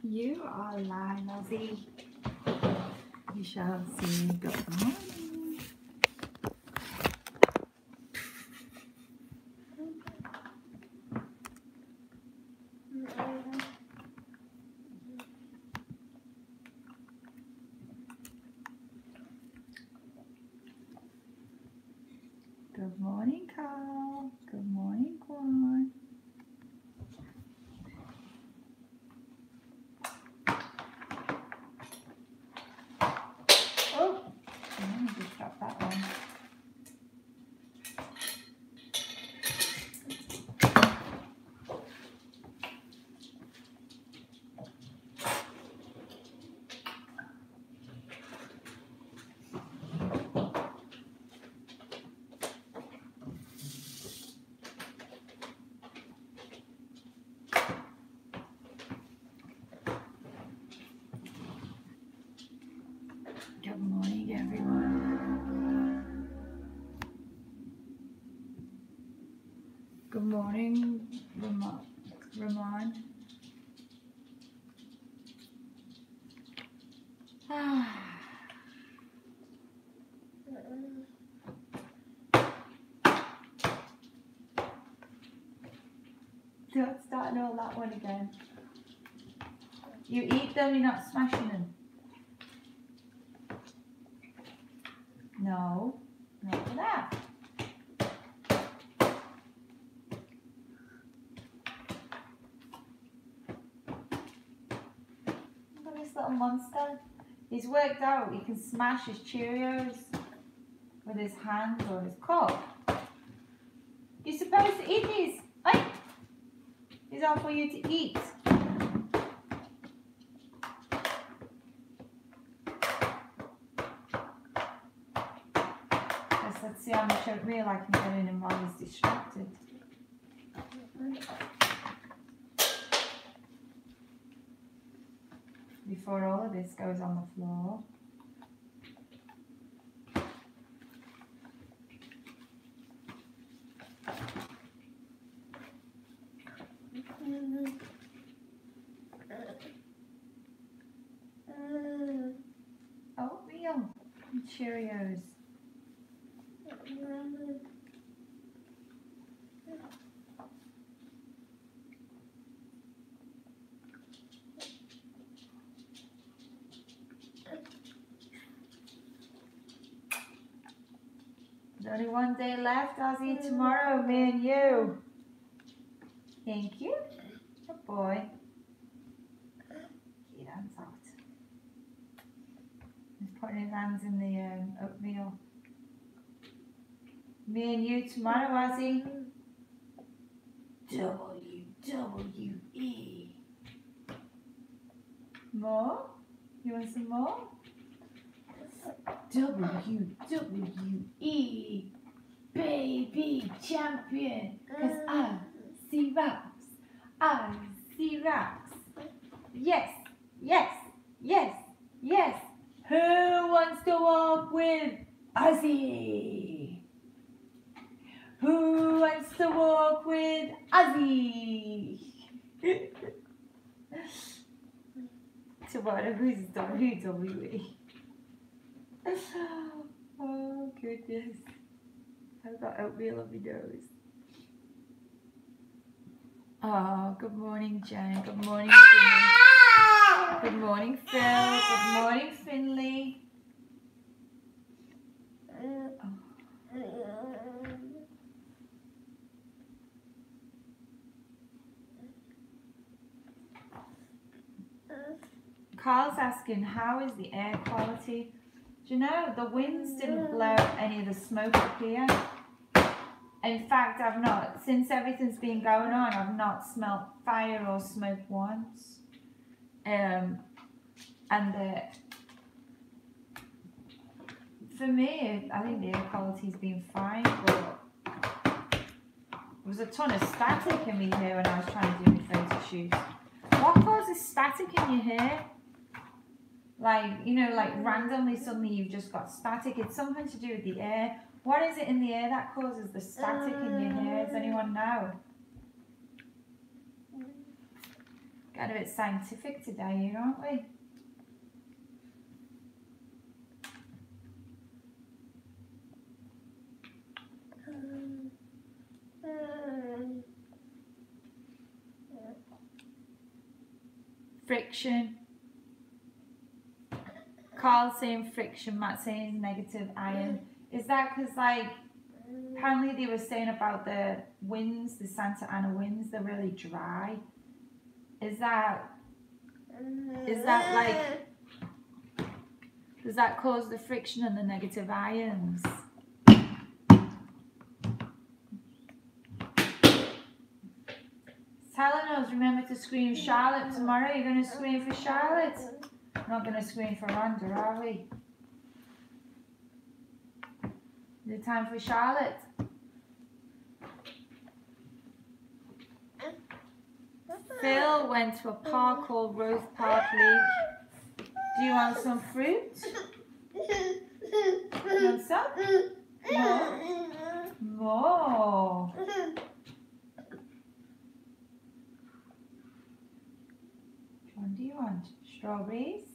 You are lying, Ozzie. You shall see. Good morning. Good morning, Carl. Good morning, Quan. Oh, I just dropped that one. Good morning, everyone. Good morning, Ramon. Don't start all that one again. You eat them, you're not smashing them. No, not for that. Look at this little monster. He's worked out he can smash his Cheerios with his hand or his cup. You're supposed to eat these. Hey! These are for you to eat. Let's see how much oatmeal I can get in him while he's distracted. Before all of this goes on the floor. Oatmeal and Cheerios. There's only one day left, Ozzie. Tomorrow, me and you. Thank you. Good boy. Get your hands out. He's putting his hands in the oatmeal. Me and you tomorrow, Ozzie. WWE. More? You want some more? WWE baby champion. Cause I see raps. I see raps. Yes, yes, yes, yes. Who wants to walk with Ozzie? Who wants to walk with Ozzie? Tomorrow, who's WWE? Oh goodness. I've got oatmeal on my nose. Oh, good morning, Jen. Good morning, Jimmy. Good morning, Phil. Good morning, Finley. Oh. Carl's asking, how is the air quality? Do you know, the winds didn't blow any of the smoke up here. In fact, I've not, since everything's been going on, I've not smelt fire or smoke once. For me, I think the air quality's been fine, but there was a ton of static in me here when I was trying to do my photo shoot. What causes static in your hair? Like, you know, like randomly suddenly you've just got static. It's something to do with the air. What is it in the air that causes the static in your hair? Does anyone know? Getting a bit scientific today, aren't we? Friction. Carl saying friction, Matt saying negative ion. Is that because, like, apparently they were saying about the winds, the Santa Ana winds, they're really dry. Is that like, does that cause the friction and the negative ions? Telling us, remember to scream Charlotte tomorrow. You're going to scream for Charlotte. We're not going to scream for Rhonda, are we? Is it time for Charlotte? Phil went to a park called Rose Park Lake. Do you want some fruit? You want some? More? More. Which one do you want? Strawberries?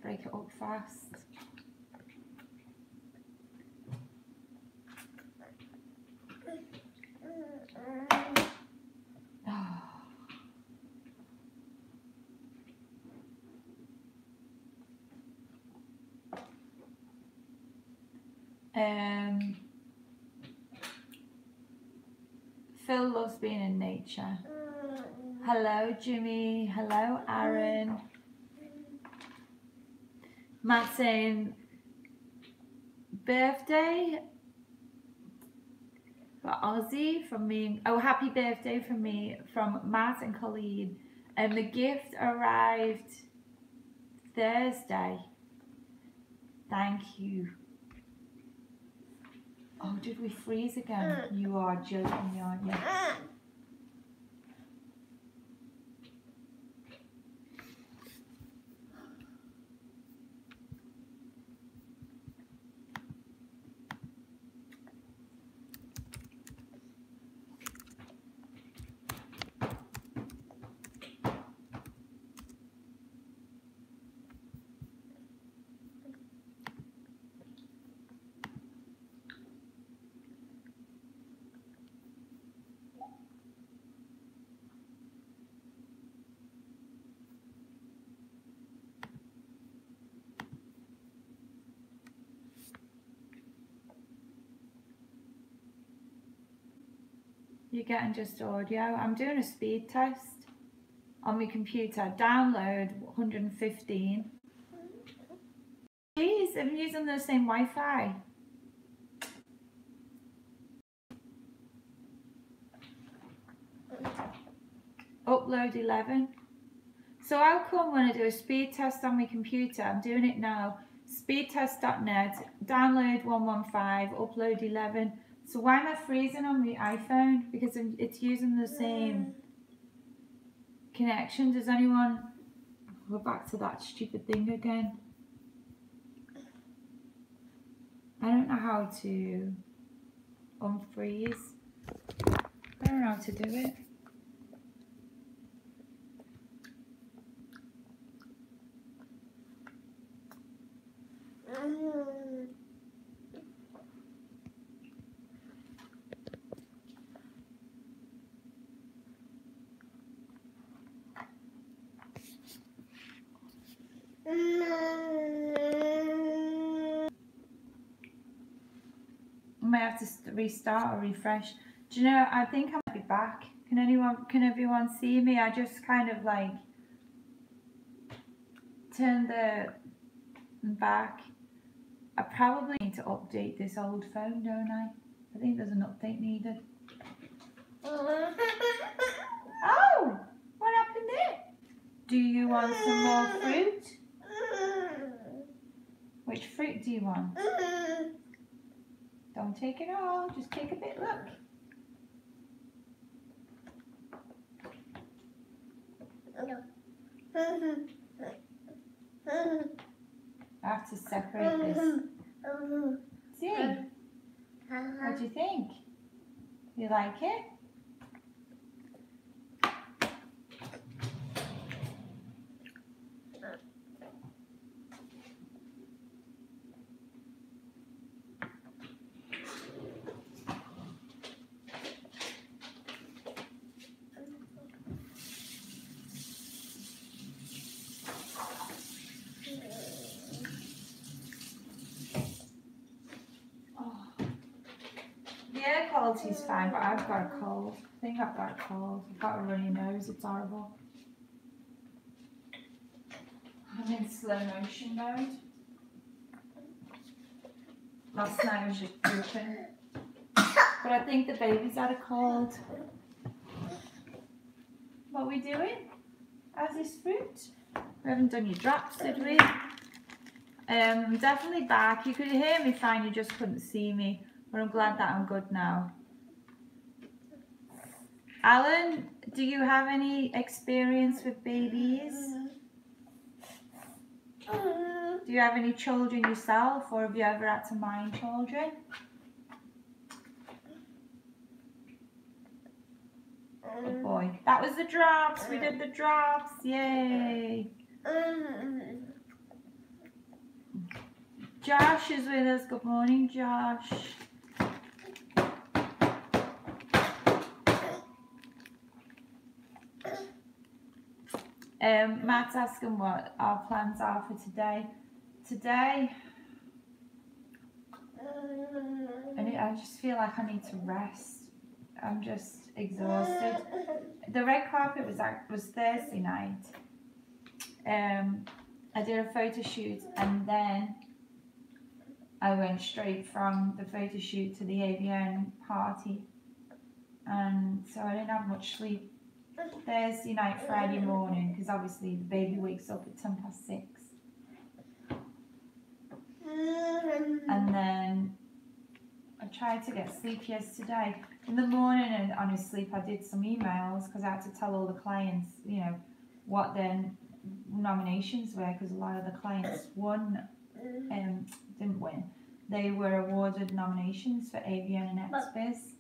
Break it up fast. Phil loves being in nature. Hello, Jimmy. Hello, Aaron. Matt saying birthday for Ozzie from me. Oh, happy birthday from me, from Matt and Colleen. And the gift arrived Thursday. Thank you. Oh, did we freeze again? You are joking me, aren't you? You're getting just audio. I'm doing a speed test on my computer. Download 115. Jeez, I'm using the same Wi-Fi. Upload 11. So how come when I do a speed test on my computer, I'm doing it now, speedtest.net, download 115, upload 11. So why am I freezing on my iPhone? Because it's using the same connection. Does anyone go back to that stupid thing again? I don't know how to unfreeze. I don't know how to do it. I might have to restart or refresh. Do you know, I think I might be back. Can everyone see me? I just kind of like turned the back. I probably need to update this old phone, don't I? I think there's an update needed. Oh! What happened there? Do you want some more fruit? Which fruit do you want? Don't take it all, just take a bit, look. I have to separate this. See? What do you think? You like it? Yeah, quality's fine, but I've got a cold. I think I've got a cold. I've got a runny nose. It's horrible. I'm in slow motion mode. Last night I was just pooping. But I think the baby's had a cold. What are we doing? How's this fruit? We haven't done your drops, did we? I'm definitely back. You could hear me fine, you just couldn't see me. But I'm glad that I'm good now. Alan, do you have any experience with babies? Do you have any children yourself, or have you ever had to mind children? Good boy. That was the drops. We did the drops. Yay. Josh is with us. Good morning, Josh. Matt's asking what our plans are for today. Today, I just feel like I need to rest. I'm just exhausted. The red carpet was Thursday night. I did a photo shoot, and then I went straight from the photo shoot to the AVN party, and so I didn't have much sleep Thursday night, Friday morning, because obviously the baby wakes up at 6:10. And then I tried to get sleep yesterday. In the morning and on his sleep, I did some emails because I had to tell all the clients, you know, what their nominations were, because a lot of the clients didn't win. They were awarded nominations for AVN and XBiz.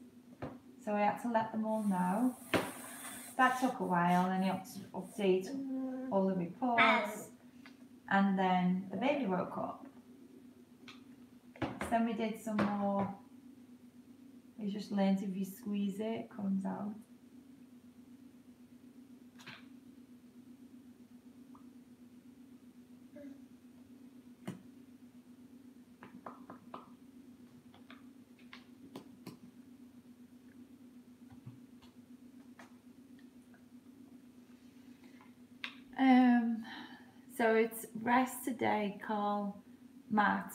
So I had to let them all know. That took a while, and you have to update all the reports. And then the baby woke up. So then we did some more. We just learned if you squeeze it, it comes out. So it's rest today, Carl, Matt,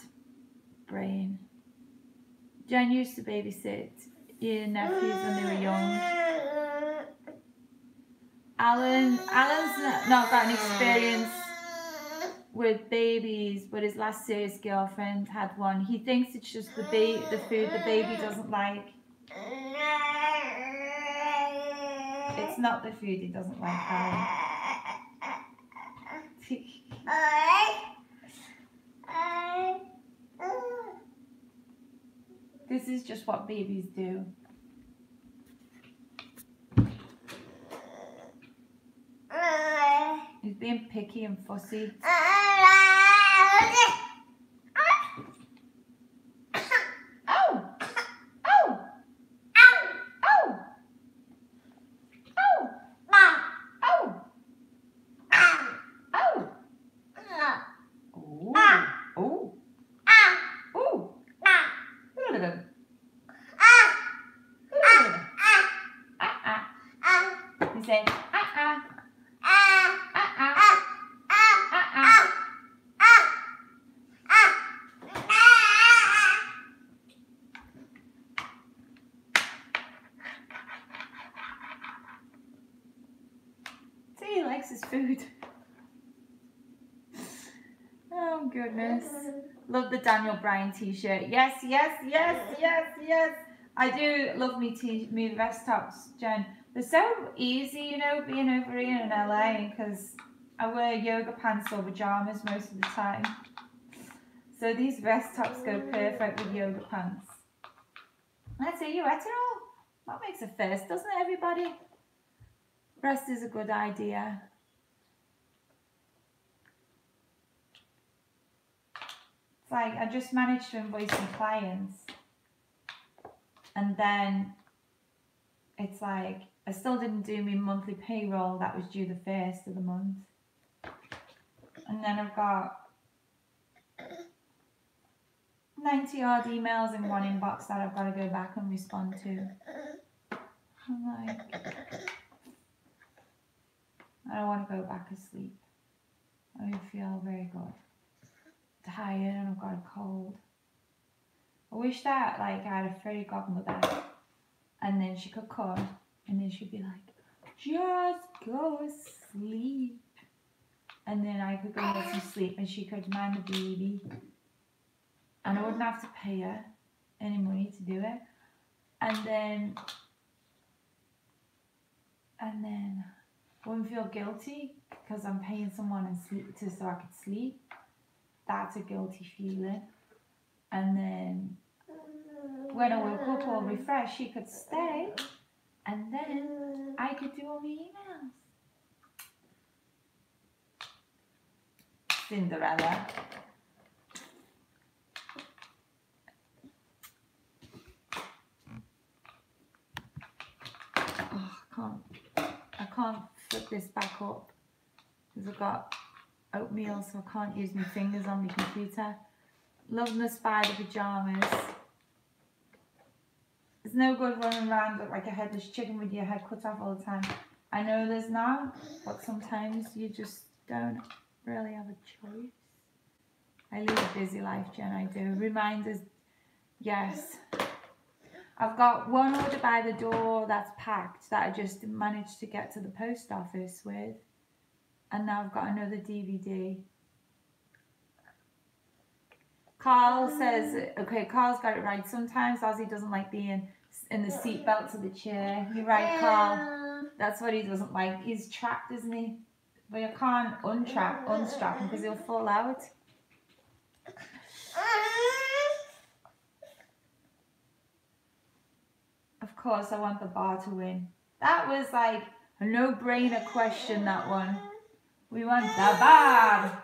Brain. Jen used to babysit your nephews when they were young. Alan's not got an experience with babies, but his last serious girlfriend had one. He thinks it's just the food the baby doesn't like. It's not the food he doesn't like, Alan. This is just what babies do. He's being picky and fussy. He likes his food. Oh goodness. Love the Daniel Bryan t-shirt. Yes, yes, yes, yes, yes. I do love me vest tops, Jen. They're so easy, you know, being over here in LA, because I wear yoga pants or pajamas most of the time. So these vest tops go perfect with yoga pants. Let's say you wet it all. That makes a first, doesn't it, everybody? Rest is a good idea. It's like I just managed to invoice some clients, and then it's like I still didn't do my monthly payroll that was due the 1st of the month. And then I've got 90 odd emails in one inbox that I've got to go back and respond to. I'm like, I don't want to go back asleep. I feel very good. Tired and I've got a cold. I wish that like I had a fairy godmother and then she could come and then she'd be like, just go sleep. And then I could go to sleep and she could mind the baby. And I wouldn't have to pay her any money to do it. And then I wouldn't feel guilty because I'm paying someone and so I could sleep. That's a guilty feeling. And then when I woke up all refreshed, she could stay. And then I could do all my emails. Cinderella. Oh, I can't flip this back up because I've got oatmeal, so I can't use my fingers on my computer. Loving the spider pajamas. It's no good running around like a headless chicken with your head cut off all the time. I know there's not, but sometimes you just don't really have a choice. I live a busy life, Jen, I do. Reminders, yes. I've got one order by the door that's packed that I just managed to get to the post office with. And now I've got another DVD. Carl says, okay, Carl's got it right. Sometimes Ozzie doesn't like being in the seat belts of the chair. You're right, Carl. That's what he doesn't like. He's trapped, isn't he? But you can't unstrap him because he'll fall out. Of course, I want the bar to win. That was like a no-brainer question, that one. We want the bar.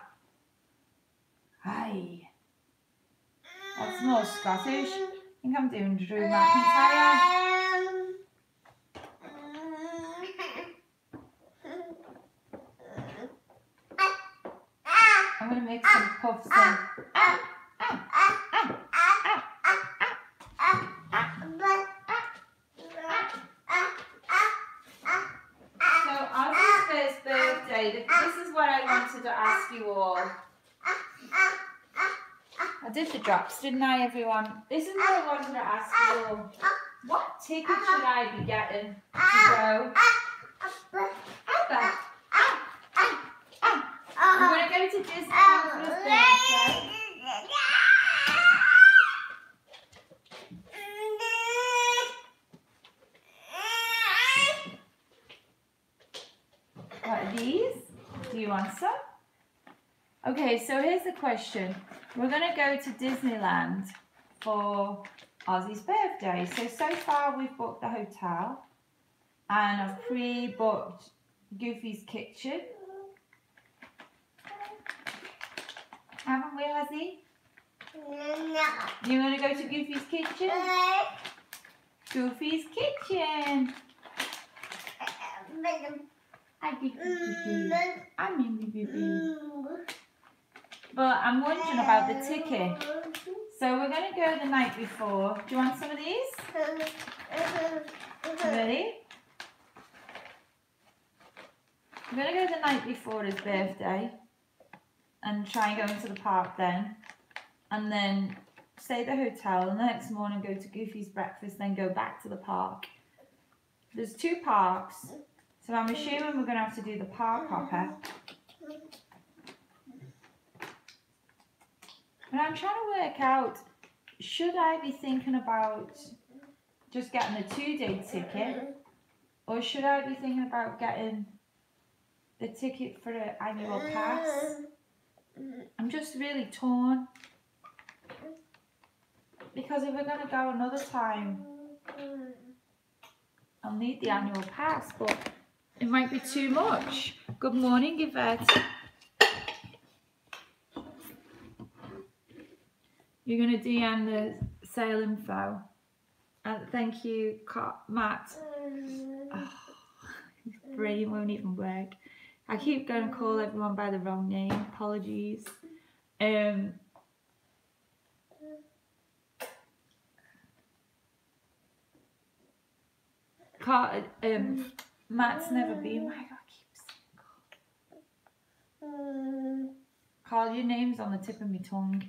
Hi. That's more Scottish. I think I'm doing Drew McIntyre. I'm going to make some puffs in. So Ozzie's first birthday, this is what I wanted to ask you all. I did the drops, didn't I, everyone? This is what I wanted to ask you all. What ticket should I be getting to go? I'm going to go to Disneyland for his birthday. What are these? Do you want some? Okay, so here's the question. We're going to go to Disneyland for Ozzie's birthday. So far we've booked the hotel and I've pre-booked Goofy's kitchen. Haven't we, Ozzie? No. You want to go to Goofy's kitchen? Goofy's kitchen. I'm in the baby. But I'm wondering about the ticket. So we're going to go the night before. Do you want some of these? Ready? We're going to go the night before his birthday and try and go into the park then. And then stay at the hotel and the next morning go to Goofy's breakfast, then go back to the park. There's 2 parks. So I'm assuming we're going to have to do the park hopper. But I'm trying to work out, should I be thinking about just getting a 2-day ticket? Or should I be thinking about getting the ticket for the annual pass? I'm just really torn. Because if we're going to go another time, I'll need the annual pass, but it might be too much. Good morning, Yvette. You're going to DM the sale info. Thank you, Matt. Oh, his brain won't even work. I keep going to call everyone by the wrong name. Apologies. Matt's never been. Why do I keep saying Carl, your name's on the tip of my tongue.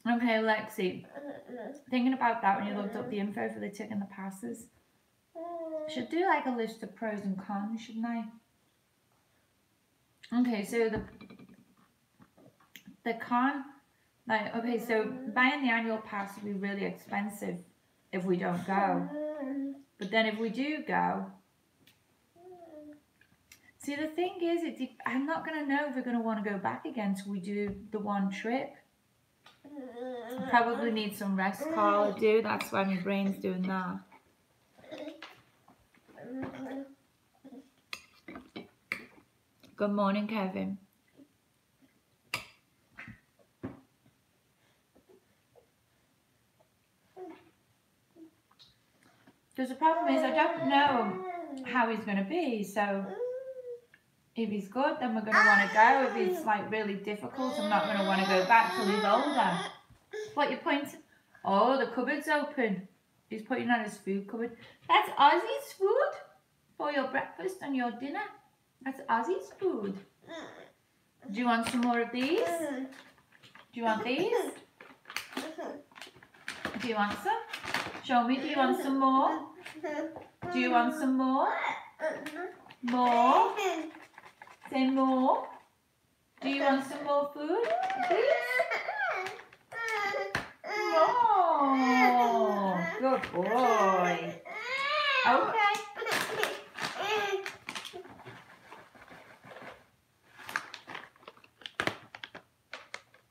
Okay, Lexi. Thinking about that when you looked up the info for the tick and the passes. Should do like a list of pros and cons, shouldn't I? Okay, so the con, like, okay, so buying the annual pass would be really expensive if we don't go. But then if we do go, see, the thing is, I'm not going to know if we're going to want to go back again till we do the one trip. I probably need some rest, Carl. I do. That's why my brain's doing that. Good morning, Kevin. Because the problem is I don't know how he's going to be, so if he's good, then we're going to want to go. If he's like really difficult, I'm not going to want to go back till he's older. What you point? Oh, the cupboard's open. He's putting on his food cupboard. That's Ozzie's food for your breakfast and your dinner. That's Ozzie's food. Do you want some more of these? Do you want these? Do you want some? Show me, do you want some more? Do you want some more? More? Say more. Do you want some more food? Please? More. Good boy. Okay.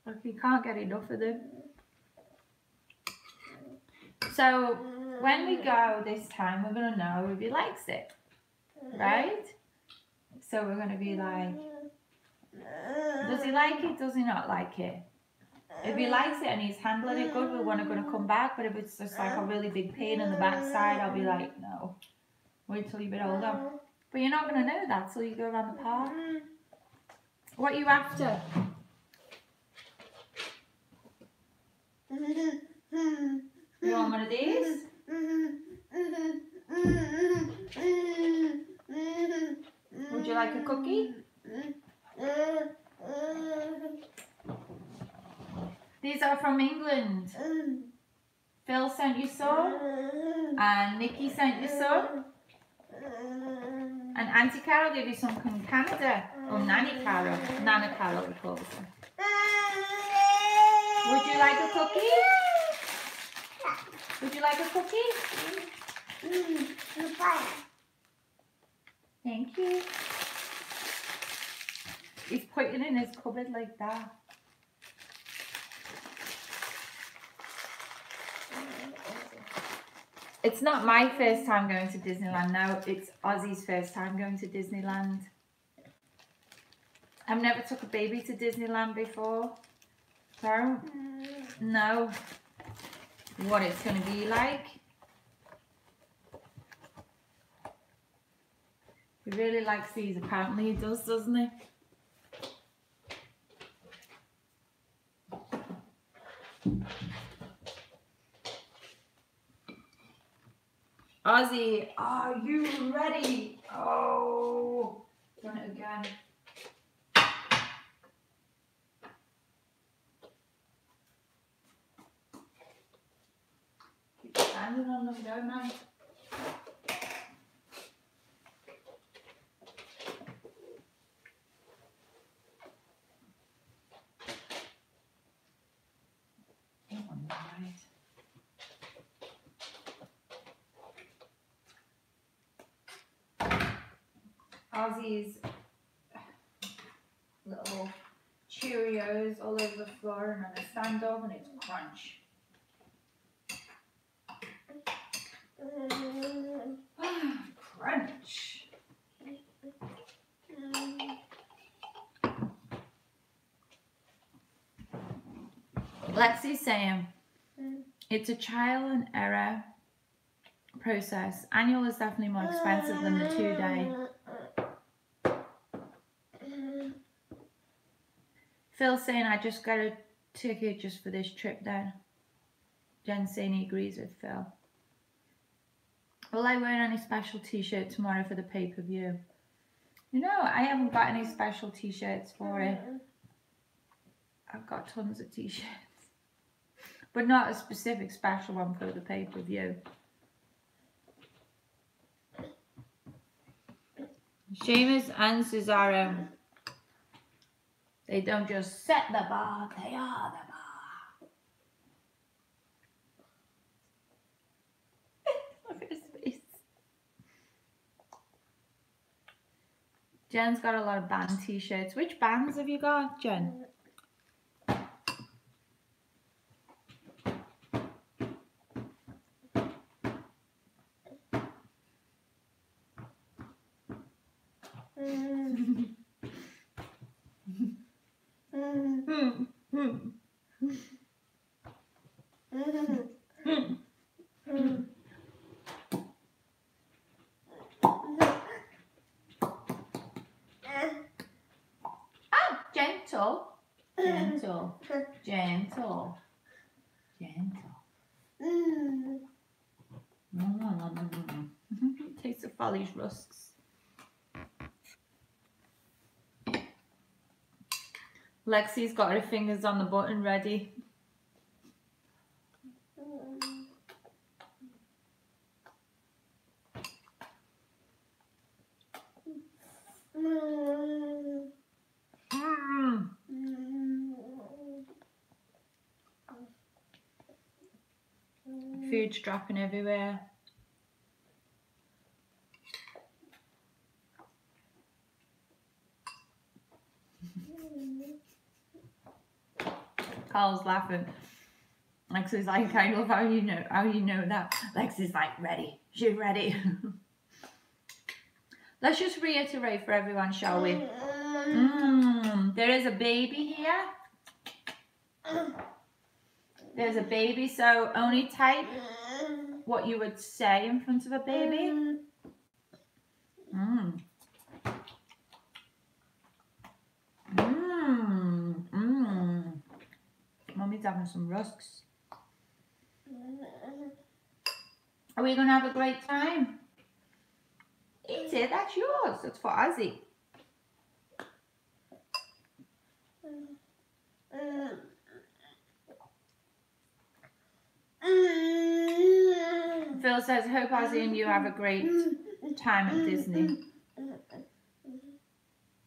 Look, you can't get enough of them. So when we go this time, we're going to know if he likes it, right? So we're going to be like, does he like it? Does he not like it? If he likes it and he's handling it good, we're going to come back. But if it's just like a really big pain in the backside, I'll be like, no, wait till you're a bit older. But you're not going to know that till you go around the park. What are you after? You want one of these? Would you like a cookie? These are from England. Phil sent you some, and Nikki sent you some, and Auntie Carol gave you some from Canada, or Nanny Carol, Nana Carol we call them. Would you like a cookie? Would you like a cookie? Thank you. He's putting it in his cupboard like that. It's not my first time going to Disneyland now. It's Ozzie's first time going to Disneyland. I've never took a baby to Disneyland before. So, I don't know what it's going to be like. He really likes these, apparently he does, doesn't he? Ozzie, are you ready? Oh, done it again. Keep standing on them, don't I? Ozzie's little Cheerios all over the floor and on a stand up, and it's crunch. Crunch. Lexi's saying it's a trial and error process. Annual is definitely more expensive than the 2-day. Phil's saying I just got a ticket just for this trip then. Jen's saying he agrees with Phil. Will I wear any special t-shirt tomorrow for the pay-per-view? You know, I haven't got any special t-shirts for it. I've got tons of t-shirts. But not a specific special one for the pay-per-view. Seamus and Cesaro, they don't just set the bar, they are the bar. Look at his face. Jen's got a lot of band t-shirts. Which bands have you got, Jen? Gentle. Gentle. Gentle. Gentle. Taste of Folly's rusks. Lexi's got her fingers on the button ready. Food's dropping everywhere. Carl's laughing. Lexi's like, I love how you know that. Lexi's like, ready. She's ready. Let's just reiterate for everyone, shall we? There is a baby here. There's a baby, so only type what you would say in front of a baby. Mummy's having some rusks. Are we going to have a great time? Eat it, that's yours. That's for Ozzie. Phil says, hope Ozzie and you have a great time at Disney.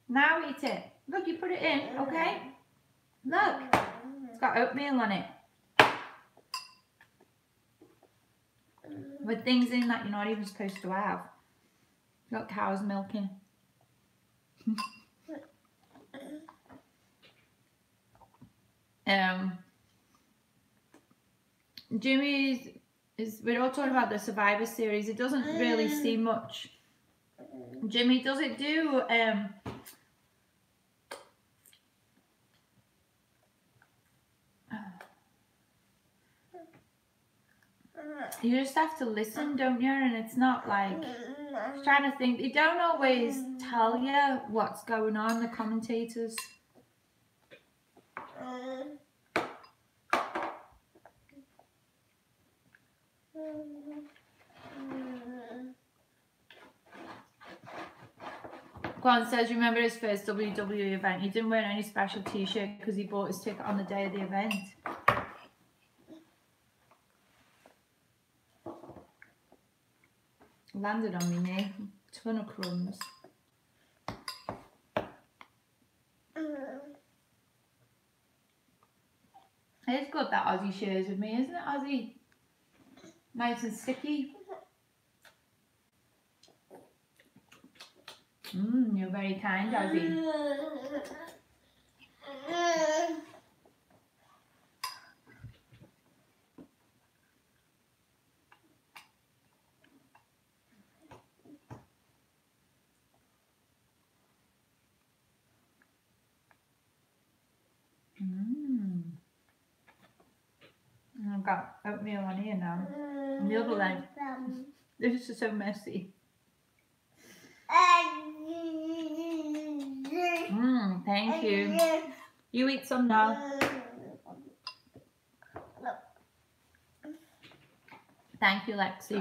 Now eat it. Look, you put it in, okay? Look, it's got oatmeal on it. With things in that you're not even supposed to have. Got cow's milking. Jimmy's we're all talking about the Survivor series. It doesn't really see much. Jimmy, does it do you just have to listen, don't you? And it's not like, I was trying to think, they don't always tell you what's going on, the commentators. Quan says, remember his first WWE event? He didn't wear any special t-shirt because he bought his ticket on the day of the event. Landed on me, mate. Ton of crumbs. It's good that Ozzie shares with me, isn't it, Ozzie? Nice and sticky. You're very kind, Ozzie. I've got oatmeal on here now. And the other leg. This is so messy. Thank you. You eat some now. Thank you, Lexi.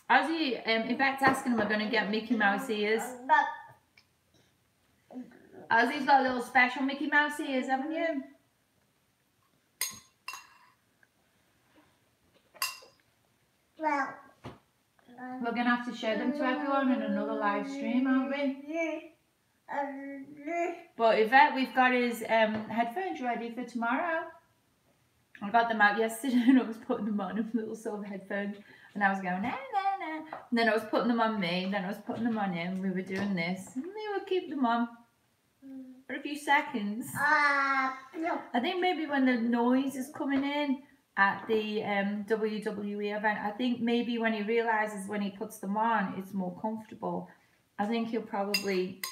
Ozzie, Yvette's asking him, we're going to get Mickey Mouse ears. Ozzie's got little special Mickey Mouse ears, haven't you? Well, we're going to have to show them to everyone in another live stream, aren't we? But Yvette, we've got his headphones ready for tomorrow. I got them out yesterday and I was putting them on, him little silver headphones, and I was going, nah, nah, nah. And then I was putting them on me, then I was putting them on him, we were doing this, and they would keep them on for a few seconds. I think maybe when the noise is coming in at the WWE event, I think maybe when he realises when he puts them on, it's more comfortable. I think he'll probably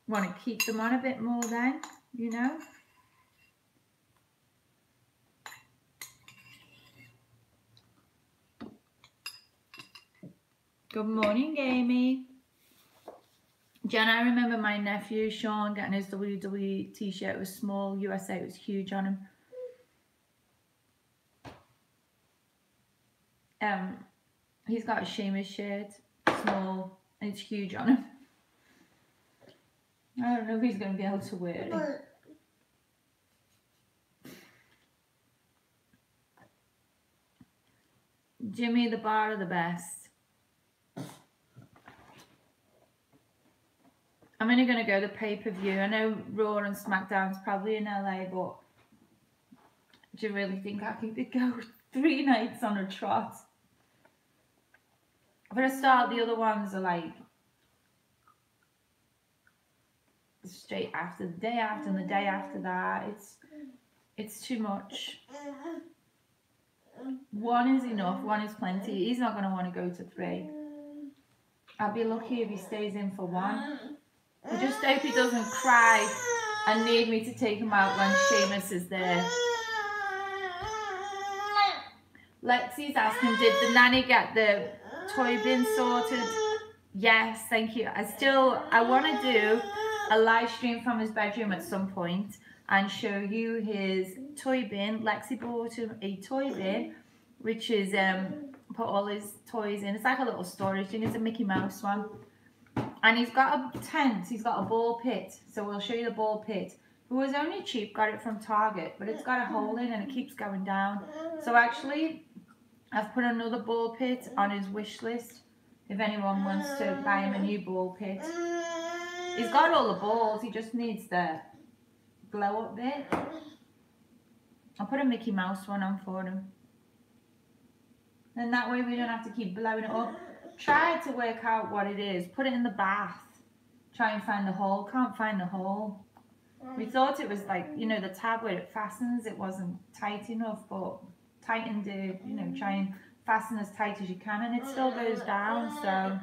want to keep them on a bit more then, you know. Good morning, Amy. Jen, I remember my nephew Sean getting his WWE t-shirt. It was small. USA, it was huge on him. He's got a Sheamus shirt, small, and it's huge on him. I don't know if he's going to be able to wear it. Jimmy, the bar are the best. I'm only going to go to pay-per-view. I know Raw and SmackDown's probably in LA, but do you really think I could go 3 nights on a trot? For a start, the other ones are like straight after, the day after, and the day after that. It's too much. 1 is enough, 1 is plenty. He's not going to want to go to 3. I'll be lucky if he stays in for 1. I just hope he doesn't cry and need me to take him out when Sheamus is there. Lexi's asking, did the nanny get the toy bin sorted? Yes, thank you. I want to do a live stream from his bedroom at some point and show you his toy bin. Lexi bought him a toy bin, which is put all his toys in. It's like a little storage thing. It's a Mickey Mouse one. And he's got a tent, he's got a ball pit, so we'll show you the ball pit. It was only cheap, got it from Target, but it's got a hole in and it keeps going down. So actually, I've put another ball pit on his wish list, if anyone wants to buy him a new ball pit. He's got all the balls, he just needs the glow up bit. I'll put a Mickey Mouse one on for him. And that way we don't have to keep blowing it up. Try to work out what it is. Put it in the bath. Try and find the hole. Can't find the hole. We thought it was like, you know, the tab where it fastens. It wasn't tight enough, but tighten it, you know, try and fasten as tight as you can, and it still goes down. So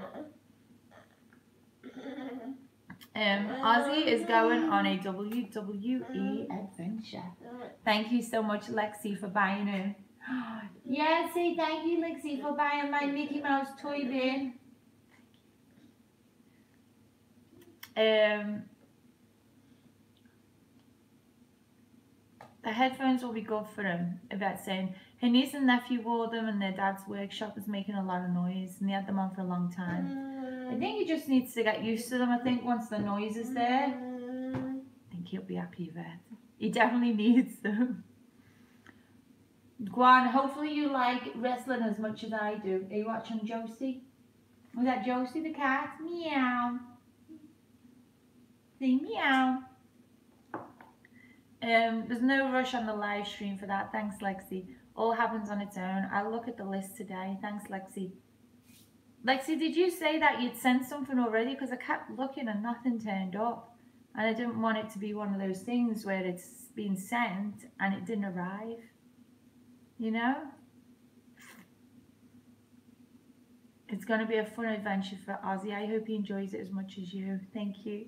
Ozzie is going on a WWE adventure. Thank you so much, Lexi, for buying it. Yeah, say thank you, Lexi, for buying my Mickey Mouse toy bin. The headphones will be good for him. Yvette's saying her niece and nephew wore them, and their dad's workshop was making a lot of noise, and they had them on for a long time. I think he just needs to get used to them. I think once the noise is there, I think he'll be happy, Yvette. He definitely needs them. Guan, hopefully you like wrestling as much as I do. Are you watching Josie? Was that Josie the cat? Meow. Say meow. There's no rush on the live stream for that. Thanks, Lexi. All happens on its own. I'll look at the list today. Thanks, Lexi. Lexi, did you say that you'd sent something already? Because I kept looking and nothing turned up. And I didn't want it to be one of those things where it's been sent and it didn't arrive. You know? It's going to be a fun adventure for Ozzie. I hope he enjoys it as much as you. Thank you.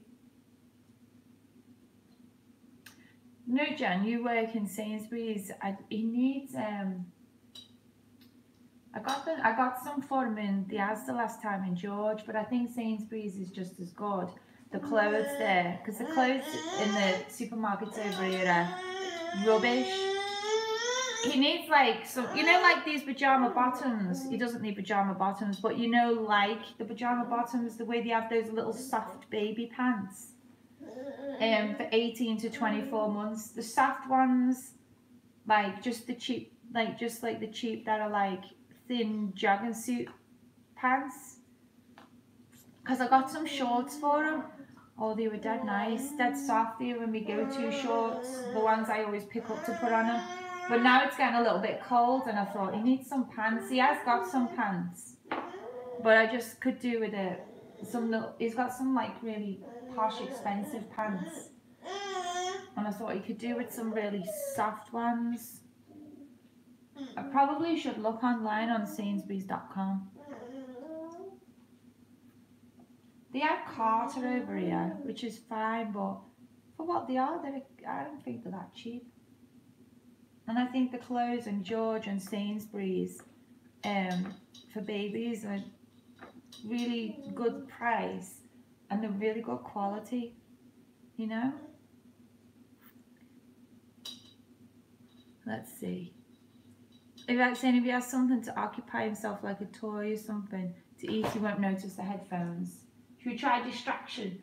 No, Jen, you work in Sainsbury's. He needs I got some for him in the Asda last time in George, but I think Sainsbury's is just as good. The clothes there, because the clothes in the supermarkets over here are rubbish. He needs like some, you know, like these pajama bottoms. He doesn't need pajama bottoms, but you know, like the pajama bottoms, the way they have those little soft baby pants. For 18 to 24 months. The soft ones, like just the cheap, like just like the cheap that are like thin jogging suit pants. Because I got some shorts for him. Oh, they were dead nice, dead soft. They were my go-to shorts, the ones I always pick up to put on him. But now it's getting a little bit cold, and I thought he needs some pants. He has got some pants, but I just could do with it. He's got some like really posh, expensive pants, and I thought he could do with some really soft ones. I probably should look online on Sainsbury's.com. They have Carter over here, which is fine, but for what they are, I don't think they're that cheap. And I think the clothes in George and Sainsbury's for babies are really good price and they're really good quality, you know? Let's see. If like saying if he has something to occupy himself, like a toy or something to eat, he won't notice the headphones. Should we try distraction?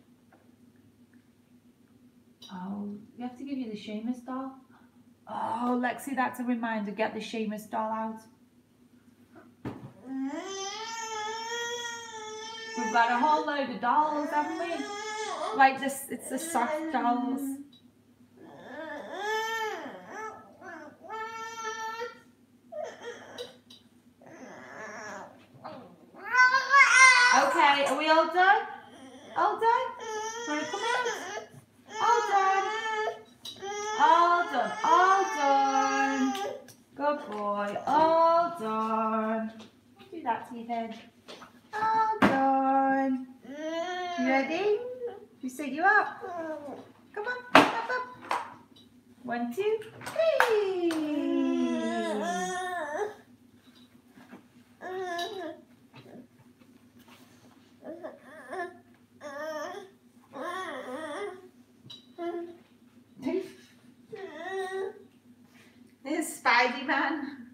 Oh, we have to give you the Seamus doll. Oh, Lexi, that's a reminder. Get the Seamus doll out. We've got a whole load of dolls, haven't we? Like this, it's the soft dolls. Okay, are we all done? All done? Want to come out? All done. All done. All done. Good boy. All done. Don't do that to you then. All done. You ready? We set you up. Come on. Up, up. 1, 2, 3. There's Spidey Man.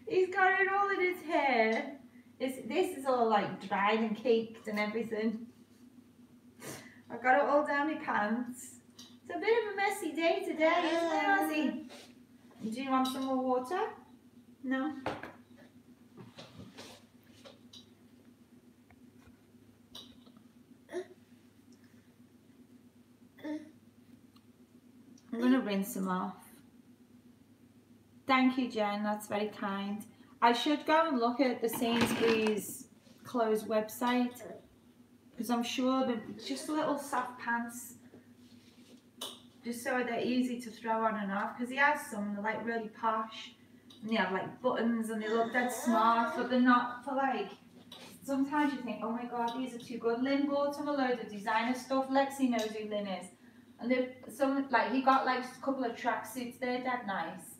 He's got it all in his hair. This is all like dried and caked and everything. I've got it all down my pants. It's a bit of a messy day today, isn't it, Ozzie? Do you want some more water? No? I'm going to rinse them off. Thank you, Jen. That's very kind. I should go and look at the Sainsbury's clothes website because I'm sure they're just little soft pants, just so they're easy to throw on and off. Because he has some, they're like really posh, and they have like buttons and they look dead smart, but they're not for like. Sometimes you think, oh my god, these are too good. Lynn bought him a load of designer stuff. Lexi knows who Lynn is. And they've some like he got like a couple of tracksuits, they're dead nice.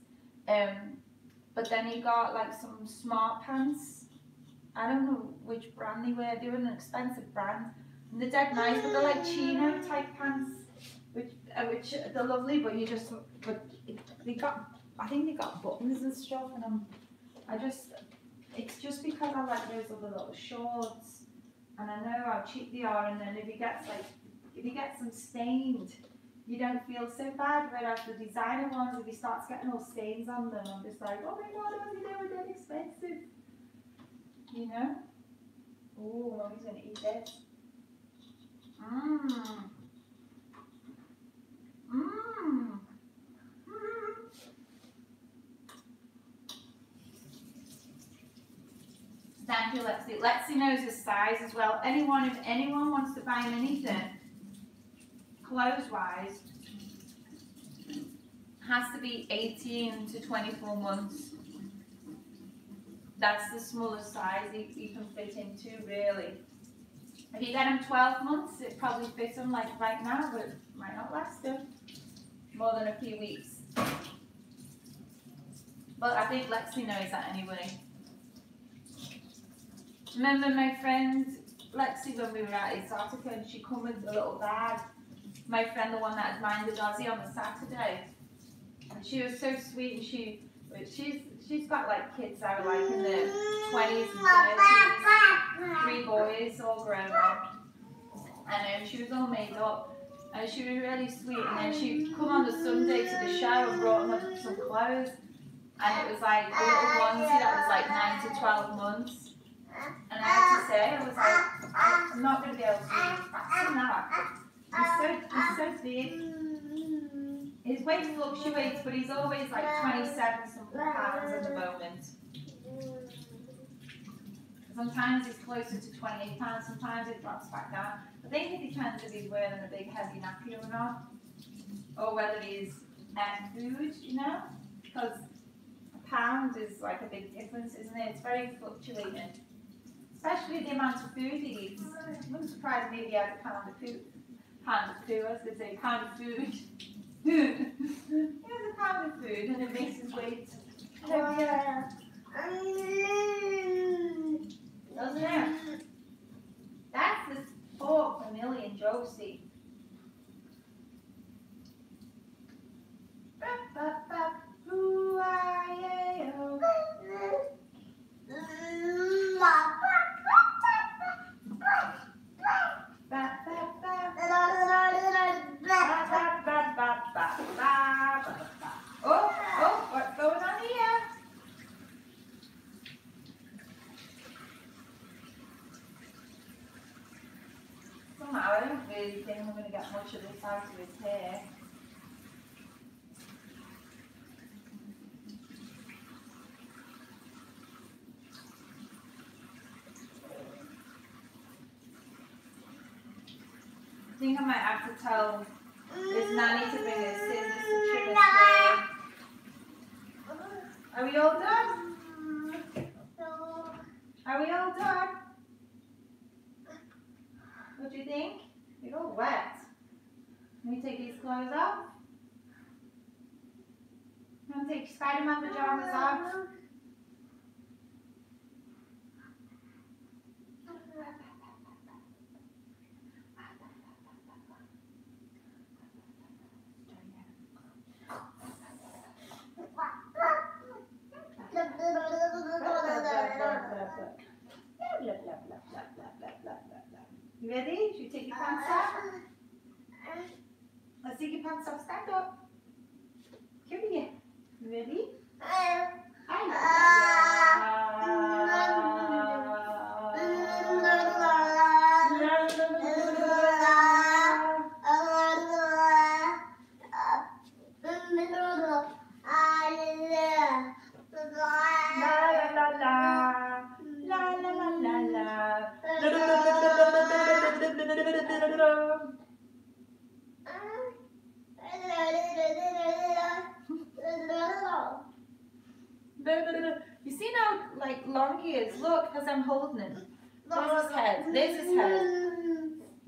But then he got like some smart pants. I don't know which brand they were. They were an expensive brand. And they're dead nice, but they're like chino type pants, which they're lovely. But they got, I think they got buttons and stuff. And it's just because I like those other little shorts, and I know how cheap they are. And then if he gets them stained, you don't feel so bad. Whereas the designer ones, if he starts getting all stains on them, I'm just like, oh my god, they were dead expensive. You know? Oh, Mommy's gonna eat this. Thank you, Lexi. Lexi knows his size as well. If anyone wants to buy him anything, clothes-wise, has to be 18 to 24 months. That's the smallest size you can fit into, really. If you get him 12 months, it probably fits him like right now, but it might not last him more than a few weeks. But I think Lexi knows that anyway. Remember my friend Lexi when we were at Exotica and she come with a little bag? My friend, the one that had minded Ozzie on the Saturday. And she was so sweet, and she's got like kids that are like in their 20s and 30s, 3 boys all grown up. And she was all made up. And she was really sweet. And then she'd come on the Sunday to the show and brought them some clothes. And it was like a little onesie that was like 9 to 12 months. And I had to say, I was like, I'm not going to be able to do faster than that. He's so big. His weight fluctuates, but he's always like 27-something pounds at the moment. Sometimes he's closer to 28 pounds, sometimes it drops back down. I think it depends if he's wearing a big heavy nappy or not, or whether he's food, you know, because a pound is like a big difference, isn't it? It's very fluctuating, especially the amount of food he eats. It wouldn't surprise me if he had a pound of food. I was going to say pound of food. He has a pound of food and it makes his weight heavier. Doesn't it? That's the sport for Millie and Josie. Oh, what's going on here? Somehow I don't really think I'm going to get much of this out of his hair. I think I might have to tell this nanny to bring her scissors to trim his hair. Are we all done? Are we all done? What do you think? You're all wet. Let me take these clothes off. I'm going to take Spider-Man pajamas off. You ready? Should we take your pants off? Let's take your pants off. Stand up. Come here. You ready? You see how like long he is? Look, as I'm holding him. There's his head. There's his head.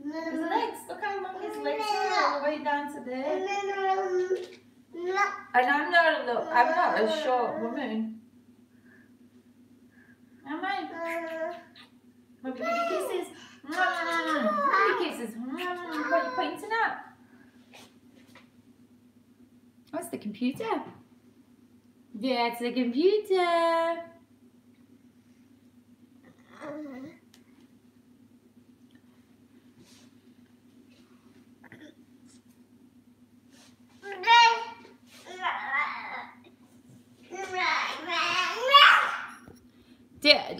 His legs. Look how long his legs are all the way down to there. And I'm not a short woman. Am I? Maybe give you kisses. Give you kisses. What are you pointing at? What's the computer? Yeah, it's the computer.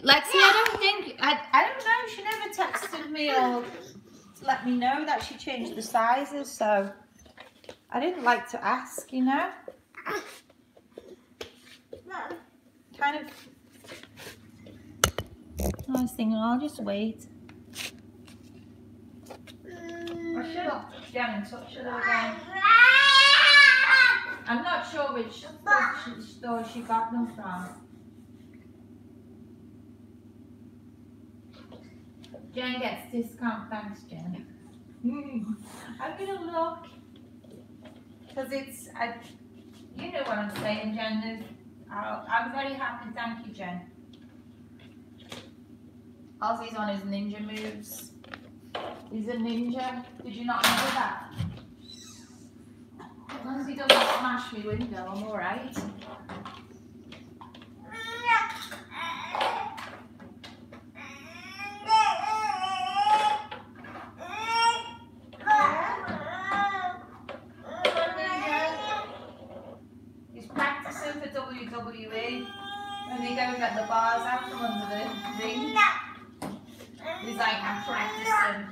Lexi, I don't know. She never texted me or to let me know that she changed the sizes, so I didn't like to ask, you know. Kind of. I was thinking, I'll just wait. I should have get in touch with her again. I'm not sure which store she got them from. Jen gets discount, thanks Jen. I'm gonna look. Because it's, you know what I'm saying, Jen. I'm very happy, thank you, Jen. Ozzie's on his ninja moves. He's a ninja. Did you not know that? As long as he doesn't smash me window, I'm alright. He's practicing for WWE. When he goes at the bars out from under the ring. He's like, I'm practicing.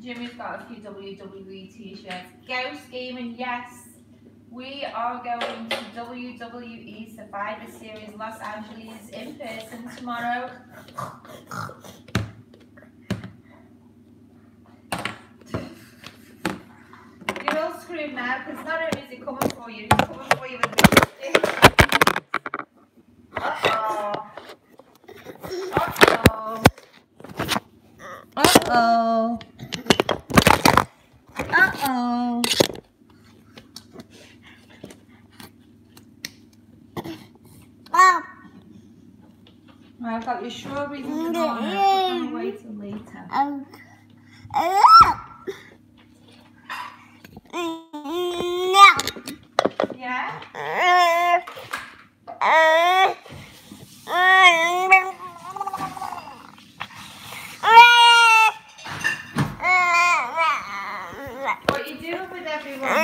Jimmy's got a few WWE t-shirts. Ghost Gaming, yes. We are going to WWE Survivor Series Los Angeles in person tomorrow. You're all screwed now because not only is he coming for you, he's coming for you with a big stick. Uh-oh. Uh-oh. Uh-oh. Uh-oh. I've got your strawberries and bananas, but I'm wait till later. Yeah? What are you doing with everyone?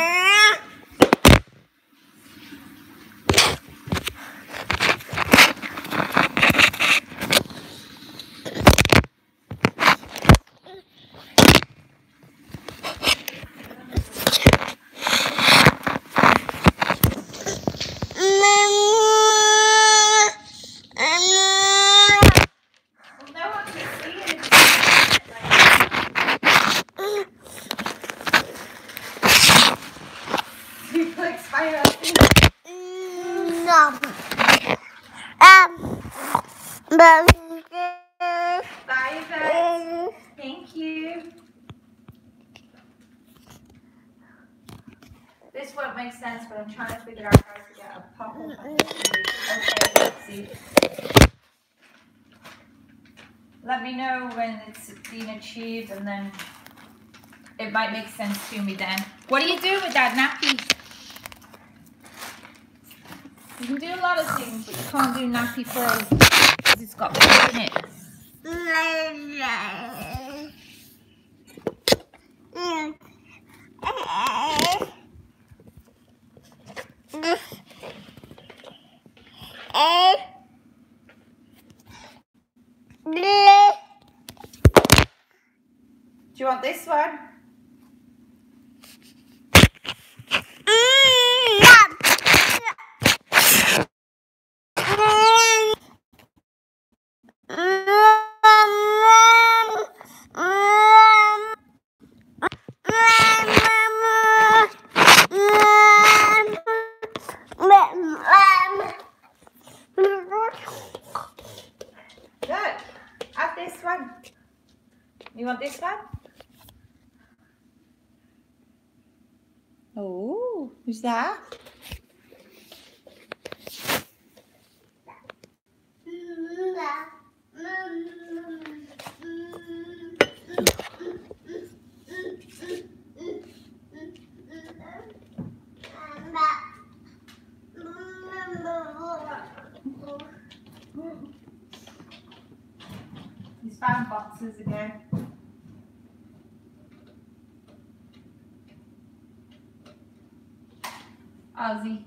Thank you. This won't make sense, but I'm trying to figure out how to get a pop-up. Okay, Lexi. Let me know when it's been achieved, and then it might make sense to me then. What are you doing with that nappy? You can do a lot of things, but you can't do nappy froze because it's got food in it. Do you want this one? Good. Have this one. You want this one? Oh, who's that? He's found boxes again. Ozzie.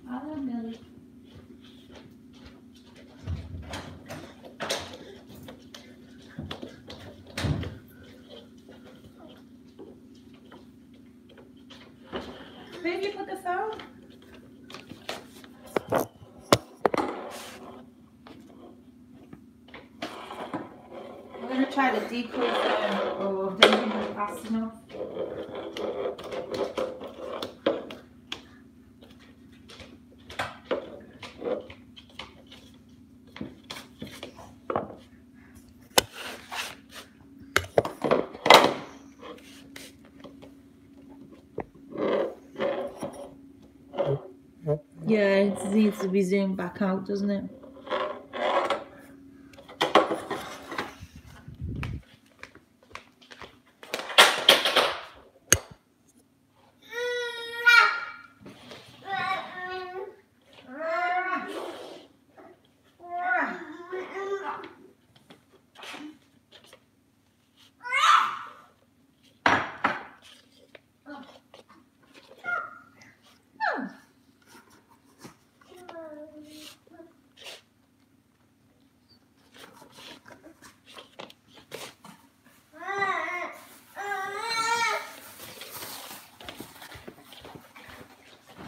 Hello, Millie. Where did you put the phone? I'm going to try to decode or don't think fast enough. Yeah, it needs to be zoomed back out, doesn't it?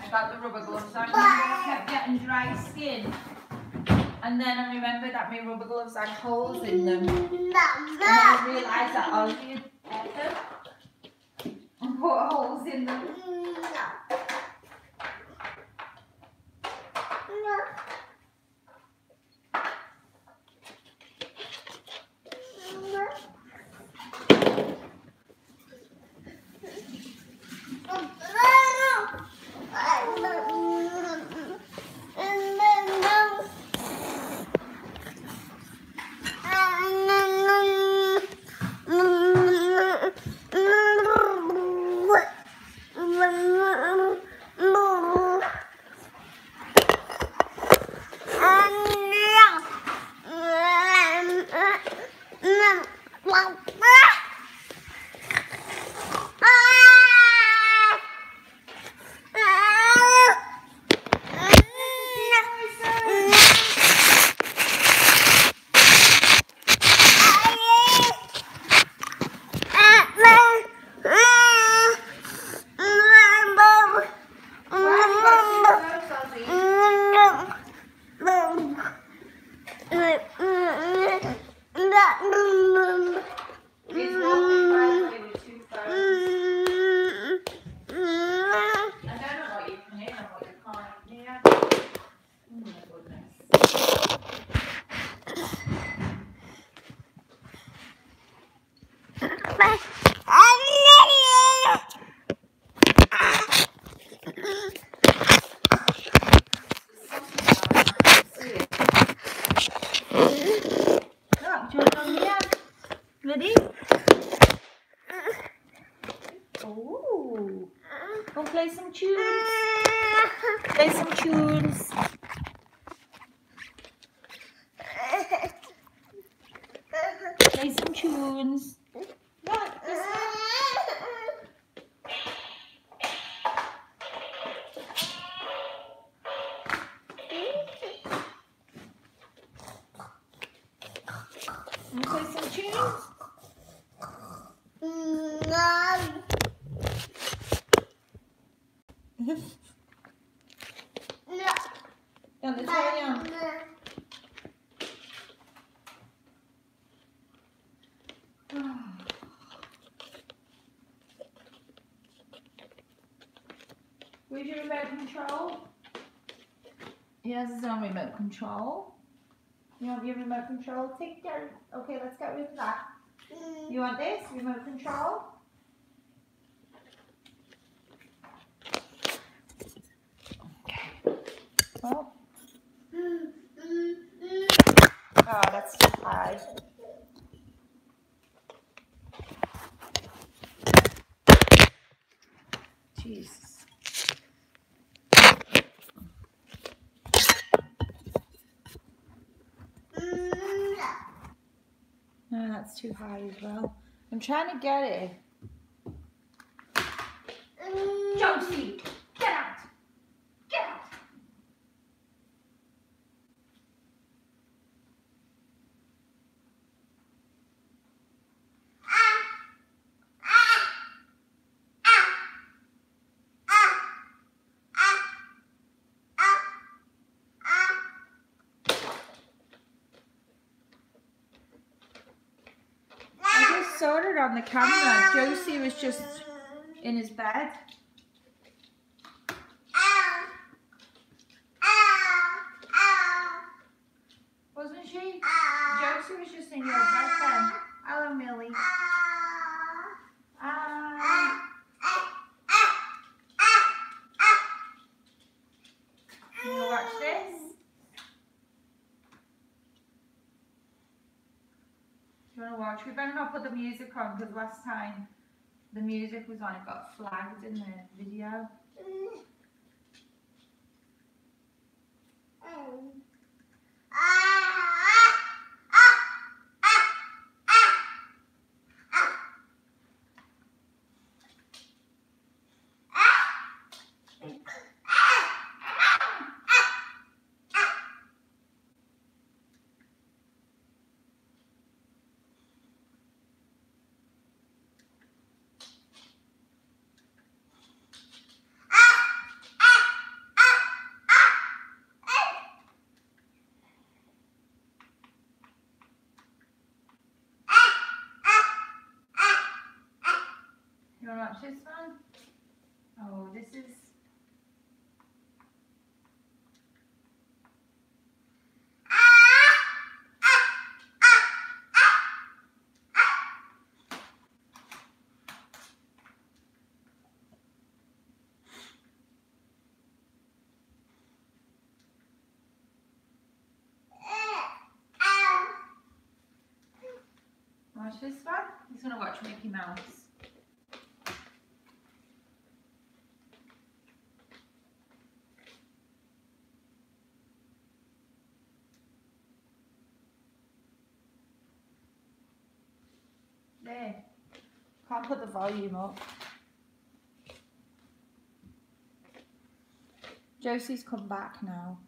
I got the rubber gloves on, I kept getting dry skin, and then I remembered that my rubber gloves had holes in them, and then I realised that Ozzie had them and put holes in them. Ready? Oh, go play some tunes. Play some tunes. Play some tunes. Right, play some tunes. Ja, det tar jag. Where's your remote control? He has his own remote control. You want your remote control? Take care. Okay, let's get rid of that. You want this? Remote control? Okay. Well. Oh, that's too high. Jesus. that's too high as well. I'm trying to get it. Josie, get out! Get out! I just saw it on the camera. Josie was just in his bed. Wasn't she? Josie was just in your bed then. Hello, Millie. Can you watch this? Do you want to watch? We better not put the music on because last time the music was on, it got flagged in the video. You want to watch this one? Oh, this is... Watch this one? He's going to watch Mickey Mouse. There. Can't put the volume up. Josie's come back now.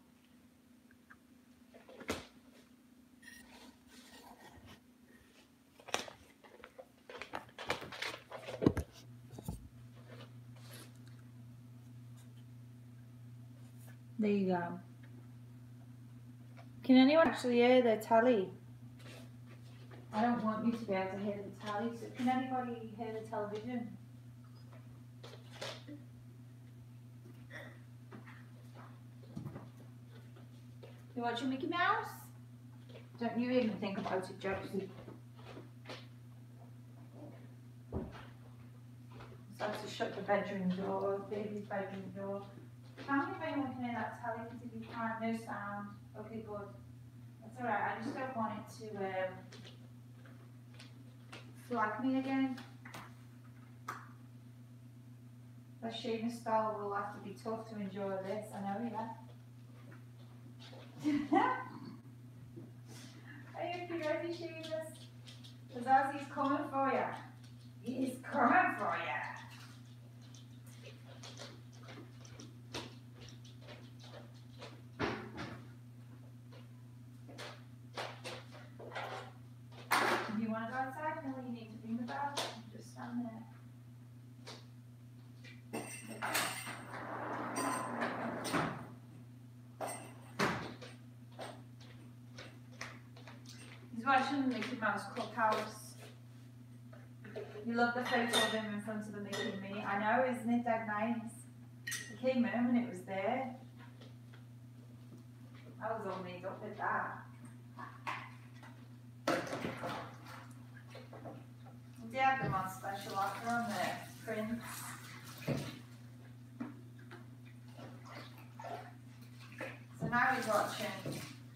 There you go. Can anyone actually hear the telly? I don't want you to be able to hear the telly, so can anybody hear the television? You watching Mickey Mouse? Don't you even think about it, Josie. So I have to shut the bedroom door, baby's bedroom door. Tell me if anyone can hear that telly, because if you can't, no sound. Okay, good. That's alright, I just don't want it to flag me again. That Seamus style will have to be tough to enjoy this, I know, yeah. Are you ready, Seamus? Because Ozzie's coming for you. He's coming for you. If you want to go outside, Millie, you need to ring the bell. Just stand there. He's watching the Mickey Mouse Clubhouse. You love the photo of him in front of the Mickey and me. I know, isn't it dead nice? It came in when it was there. I was all made up with that. They have them on special offer on the prints. So now he's watching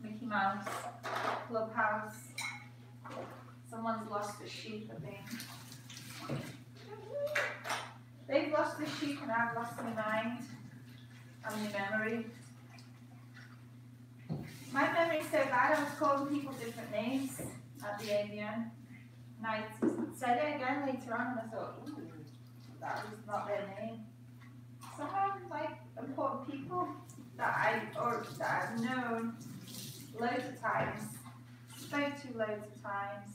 Mickey Mouse Clubhouse. Someone's lost a sheep, I think. They've lost the sheep and I've lost my mind and my memory. My memory's so bad, I was calling people different names at the AVN. And I said it again later on, and I thought, ooh, that was not their name. Somehow, like, important people that I've known loads of times, spoke to loads of times.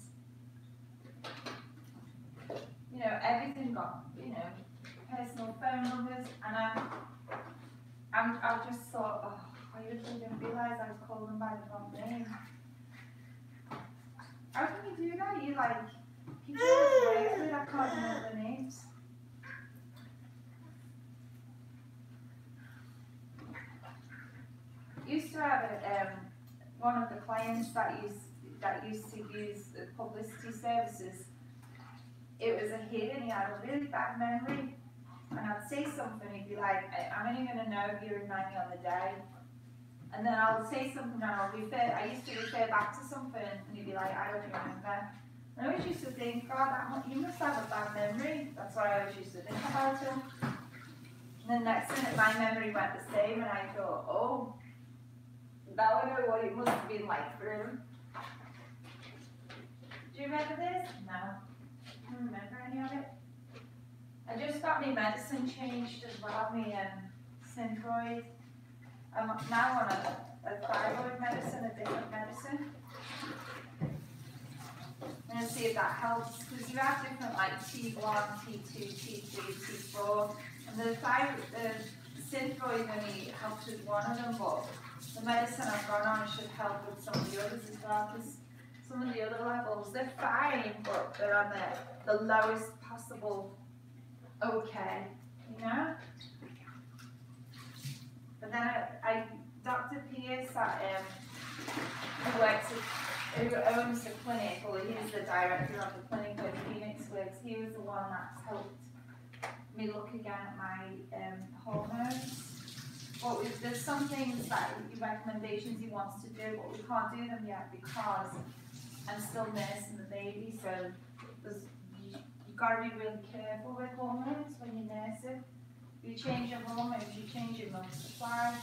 You know, everything got, you know, personal phone numbers, and I just thought, oh, I really didn't realise I was calling them by the wrong name. How can you do that? You like, people are crazy, I can't remember their names. Used to have one of the clients that used to use the publicity services. It was a kid and he had a really bad memory. And I'd say something, he'd be like, I'm only going to know if you remind me on the day. And then I'll say something and I used to refer back to something and he'd be like, I don't remember. And I always used to think, God, he must have a bad memory. That's what I always used to think about him. And then next minute my memory went the same and I thought, oh, now I know what it must have been like for him. Do you remember this? No. I don't remember any of it. I just got my medicine changed as well, my Synthroid. I'm now on a thyroid medicine, a different medicine. I'm going to see if that helps, because you have different like T1, T2, T3, T4, and the Synthroid only helps with one of them, but the medicine I've gone on should help with some of the others as well, because some of the other levels, they're fine, but they're on the lowest possible okay, you know? But then Dr. Pierce, who owns the clinic, or he's the director of the clinic where Phoenix works, he was the one that's helped me look again at my hormones. But there's some things that recommendations he wants to do, but we can't do them yet because I'm still nursing the baby, so you've got to be really careful with hormones when you nurse it. If you change your hormones, you change your milk supply,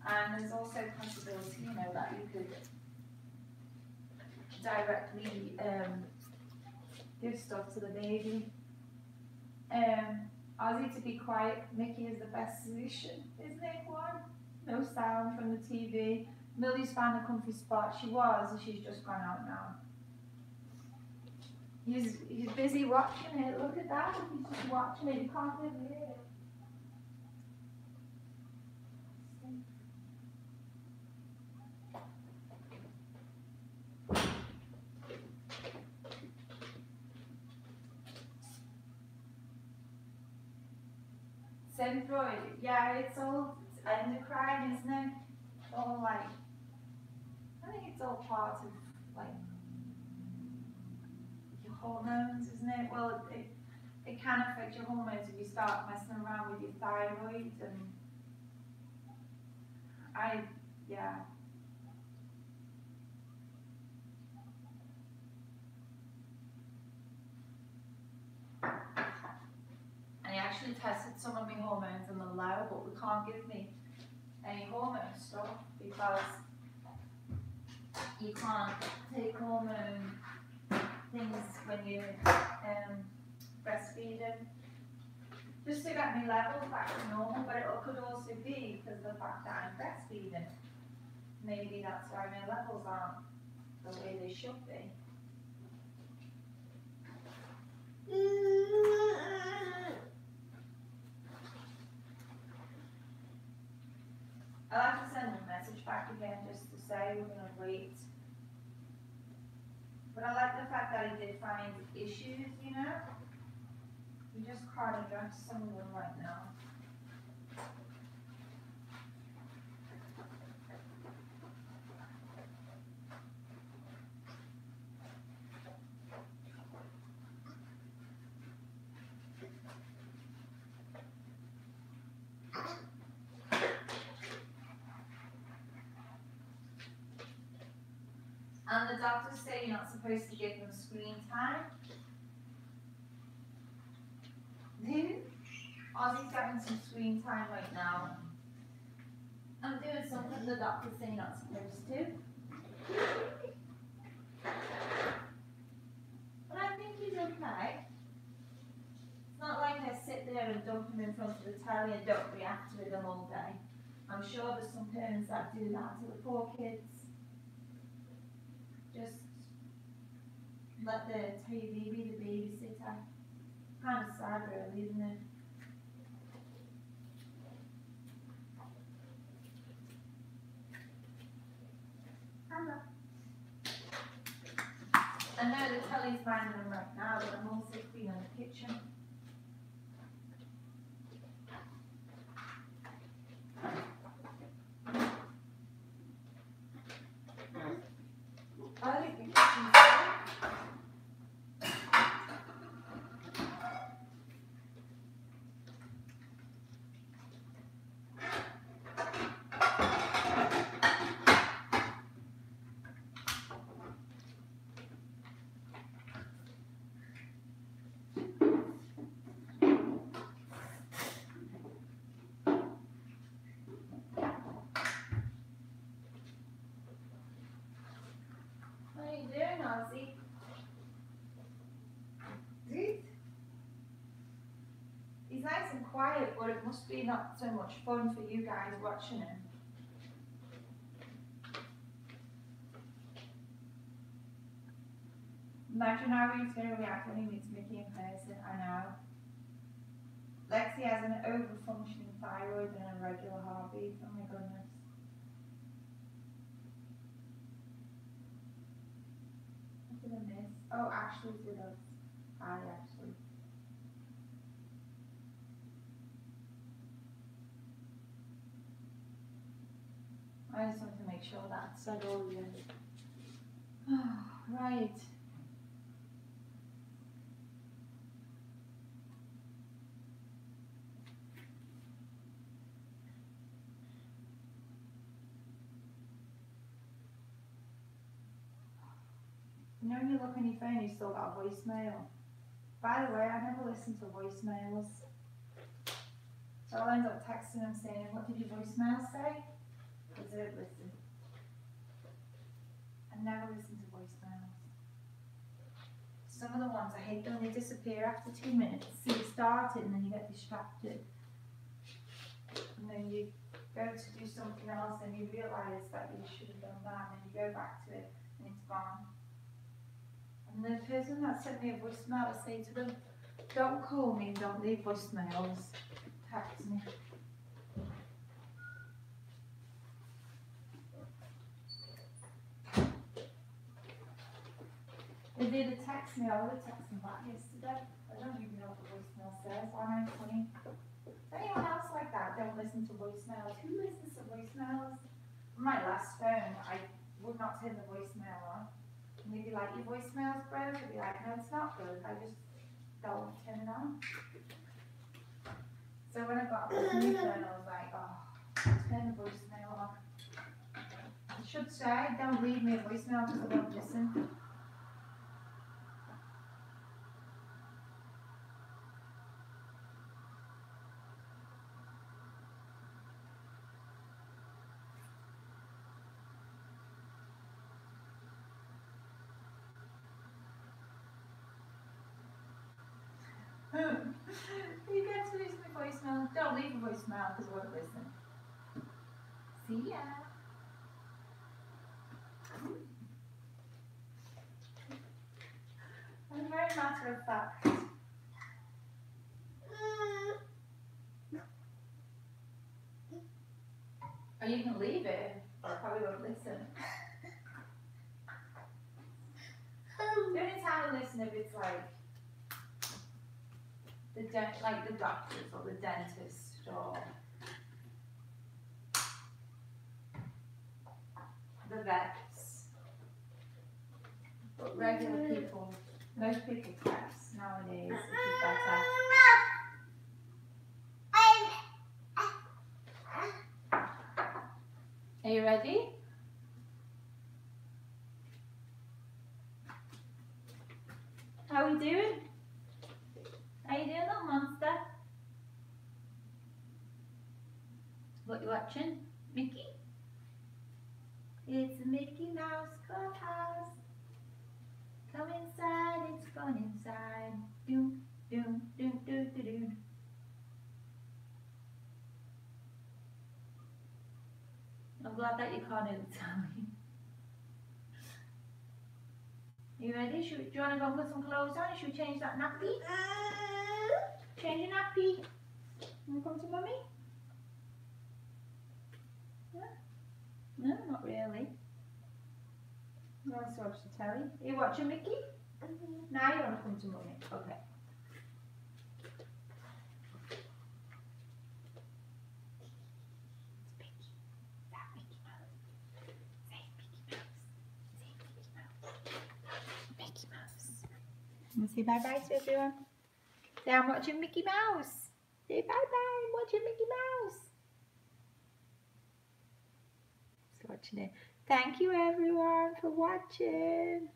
and there's also a possibility, you know, that you could directly give stuff to the baby. Ozzie to be quiet, Nikki is the best solution, isn't it, one? No sound from the TV. Millie's found a comfy spot. She was, and she's just gone out now. He's busy watching it. Look at that. He's just watching it. You can't really hear it. Synthroid, yeah, it's all endocrine, isn't it? All like, I think it's all part of like your hormones, isn't it? Well, it can affect your hormones if you start messing around with your thyroid, and yeah. And he actually tested some of my hormones and they're low, but we can't give me any hormone stuff because you can't take hormone things when you're breastfeeding. Just to get my levels back to normal, but it could also be because of the fact that I'm breastfeeding. Maybe that's why my levels aren't the way they should be. I'll have to send a message back again just to say we're going to wait. But I like the fact that he did find issues, you know? We just can't address some of them right now. And the doctors say you're not supposed to give them screen time. Ozzie's getting some screen time right now. I'm doing something the doctors say you're not supposed to. But I'm I sit there and dump them in front of the telly and don't react with them all day. I'm sure there's some parents that do that to the poor kids. Just let the TV be the babysitter. Kind of sad really, isn't it? I know the telly's banging them right now, but I'm also cleaning the kitchen. I think the kitchen's safe. What are you doing, Ozzie? He's nice and quiet, but it must be not so much fun for you guys watching him. Imagine how he's going to react when he meets Mickey in person. I know. Lexi has an over-functioning thyroid and a regular heartbeat. Oh my goodness. What did I miss? Oh, Ashley's with us. Hi, Ashley. I just want to make sure that's said all again. Right. You know when you look on your phone, you still got a voicemail. By the way, I never listen to voicemails. So I'll end up texting them saying, what did your voicemail say? Because I don't listen. I never listen to voicemails. Some of the ones I hate them, they disappear after 2 minutes. See it started and then you get distracted. And then you go to do something else and you realise that you should have done that and then you go back to it and it's gone. And the person that sent me a voicemail, I say to them, don't call me, don't leave voicemails, text me. If they'd have texted me, I would have texted them back yesterday. I don't even know what the voicemail says. I know, funny. Is anyone else like that? Don't listen to voicemails. Who listens to voicemails? On my last phone, I would not turn the voicemail on. And they'd be like, your voicemail's broke. I'd be like, no, it's not broke. I just don't turn it on. So when I got this new phone, I was like, oh, turn the voicemail on. I should say, don't leave me a voicemail because I don't listen. You get to listen to voicemail. Don't leave a voicemail because I won't listen. See ya. I'm very matter of fact. Or you can leave it, but I probably won't listen. The only time I listen if it's like the doctors or the dentist or the vets. But regular people, most people text nowadays, which is better. Are you ready? How are we doing? How you doing, little monster? What you watching? Mickey? It's a Mickey Mouse Clubhouse. Come inside, it's fun inside. Doom, doom, doom, doom, doom, doom. glad that you can't hear the time. You ready? Do you want to go and put some clothes on? Should we change that nappy? Change your nappy. Want to come to mummy? Yeah? No, not really. You want to watch the telly? Are you watching Mickey? Now you want to come to mummy? Okay. Say bye-bye to everyone. Say I'm watching Mickey Mouse. Say bye-bye, I'm watching Mickey Mouse. Just watching it. Thank you everyone for watching.